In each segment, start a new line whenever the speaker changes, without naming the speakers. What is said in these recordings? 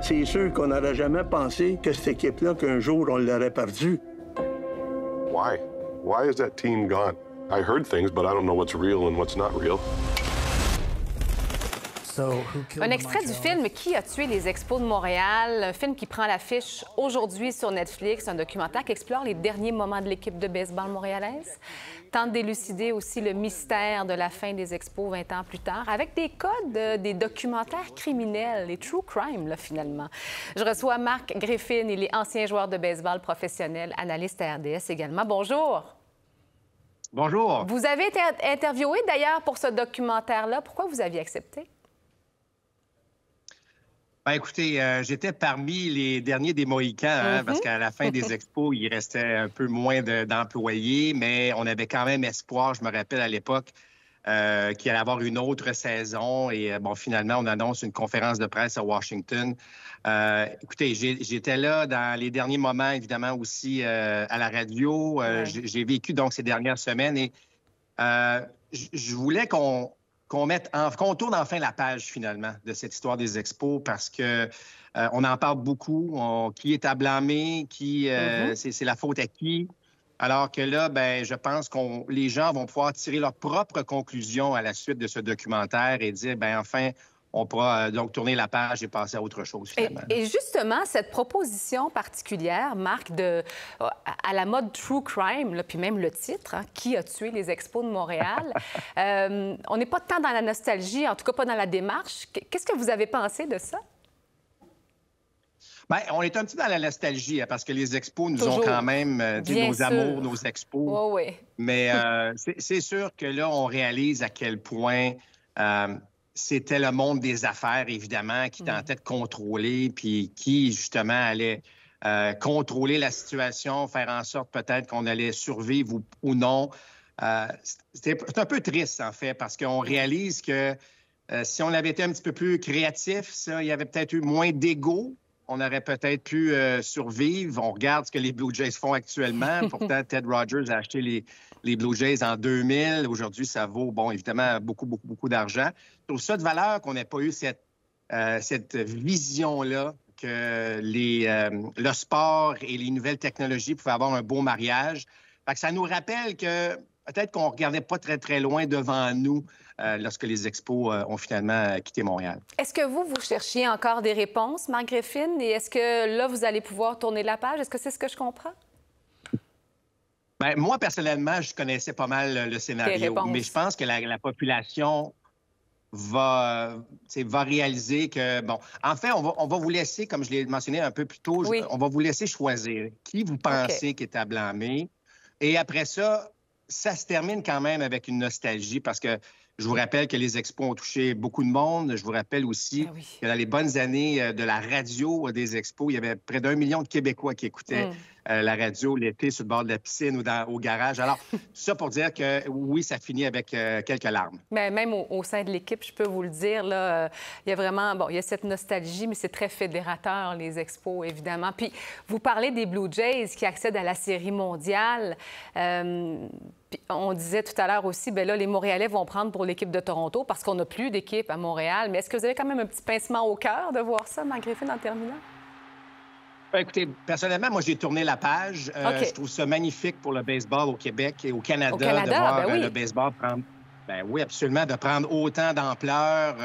C'est sûr qu'on n'aurait jamais pensé que cette équipe-là, qu'un jour, on l'aurait perdue.
Why? Why is that team gone? I heard things, but I don't know what's real and what's not real.
Un extrait du film Qui a tué les Expos de Montréal, un film qui prend l'affiche aujourd'hui sur Netflix, un documentaire qui explore les derniers moments de l'équipe de baseball montréalaise, tente d'élucider aussi le mystère de la fin des Expos 20 ans plus tard, avec des codes des documentaires criminels, les true crime, là, finalement. Je reçois Marc Griffin, il est ancien joueur de baseball professionnel, analyste à RDS également. Bonjour.
Bonjour.
Vous avez été interviewé d'ailleurs pour ce documentaire-là. Pourquoi vous aviez accepté?
Ben, écoutez, j'étais parmi les derniers des Mohicans, parce qu'à la fin des expos, il restait un peu moins d'employés, mais on avait quand même espoir, je me rappelle à l'époque, qu'il allait y avoir une autre saison. Et bon, finalement, on annonce une conférence de presse à Washington. Écoutez, j'étais là dans les derniers moments, évidemment, aussi à la radio. J'ai vécu donc ces dernières semaines et je voulais qu'on tourne enfin la page, finalement, de cette histoire des expos parce que on en parle beaucoup. Qui est à blâmer? C'est la faute à qui? Alors que là, ben, je pense que les gens vont pouvoir tirer leurs propres conclusions à la suite de ce documentaire et dire, ben enfin, on pourra donc tourner la page et passer à autre chose, finalement.
Et justement, cette proposition particulière, Marc, à la mode True Crime, là, puis même le titre, Qui a tué les Expos de Montréal, on n'est pas tant dans la nostalgie, en tout cas pas dans la démarche. Qu'est-ce que vous avez pensé de ça?
Bien, on est un petit peu dans la nostalgie, parce que les expos nous ont quand même dit nos amours, nos expos.
Oh, oui.
Mais c'est sûr que là, on réalise à quel point c'était le monde des affaires, évidemment, qui tentait de contrôler, puis qui, justement, allait contrôler la situation, faire en sorte peut-être qu'on allait survivre ou non. C'est un peu triste, en fait, parce qu'on réalise que si on avait été un petit peu plus créatif, il y avait peut-être eu moins d'ego. On aurait peut-être pu survivre. On regarde ce que les Blue Jays font actuellement. Pourtant, Ted Rogers a acheté les Blue Jays en 2000. Aujourd'hui, ça vaut, bon, évidemment, beaucoup d'argent. Je trouve ça de valeur qu'on n'ait pas eu cette vision-là que le sport et les nouvelles technologies pouvaient avoir un beau mariage. Fait que ça nous rappelle que peut-être qu'on ne regardait pas très loin devant nous lorsque les expos ont finalement quitté Montréal.
Est-ce que vous cherchiez encore des réponses, Marc Griffin? Et est-ce que là, vous allez pouvoir tourner la page? Est-ce que c'est ce que je comprends?
Bien, moi, personnellement, je connaissais pas mal le scénario. Mais je pense que la population va réaliser que, bon, en fait, on va vous laisser, comme je l'ai mentionné un peu plus tôt, on va vous laisser choisir qui vous pensez qui est à blâmer. Et après ça se termine quand même avec une nostalgie parce que je vous rappelle que les expos ont touché beaucoup de monde. Je vous rappelle aussi que dans les bonnes années de la radio des expos, il y avait près d'1 million de Québécois qui écoutaient la radio l'été sur le bord de la piscine ou au garage. Alors, ça pour dire que oui, ça finit avec quelques larmes. Mais
même au sein de l'équipe, je peux vous le dire, là, il y a vraiment, bon, il y a cette nostalgie, mais c'est très fédérateur, les expos, évidemment. Puis, vous parlez des Blue Jays qui accèdent à la Série mondiale. On disait tout à l'heure aussi, bien là, les Montréalais vont prendre pour l'équipe de Toronto parce qu'on n'a plus d'équipe à Montréal. Mais est-ce que vous avez quand même un petit pincement au cœur de voir ça, Marc Griffin, en terminant?
Bien, écoutez, personnellement, moi, j'ai tourné la page. Je trouve ça magnifique pour le baseball au Québec et au Canada, de voir le baseball prendre... Bien oui, absolument, de prendre autant d'ampleur.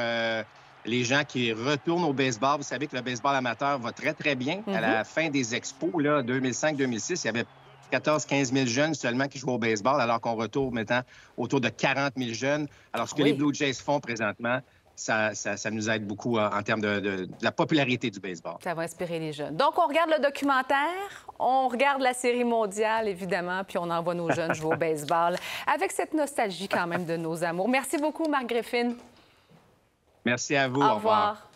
Les gens qui retournent au baseball, vous savez que le baseball amateur va très bien. À la fin des expos, là, 2005-2006, il y avait 14-15 000 jeunes seulement qui jouent au baseball, alors qu'on retourne maintenant autour de 40 000 jeunes. Alors, ce que les Blue Jays font présentement, ça nous aide beaucoup en termes de la popularité du baseball.
Ça va inspirer les jeunes. Donc, on regarde le documentaire, on regarde la Série mondiale, évidemment, puis on envoie nos jeunes jouer au baseball avec cette nostalgie quand même de nos amours. Merci beaucoup, Marc Griffin.
Merci à vous.
Au revoir.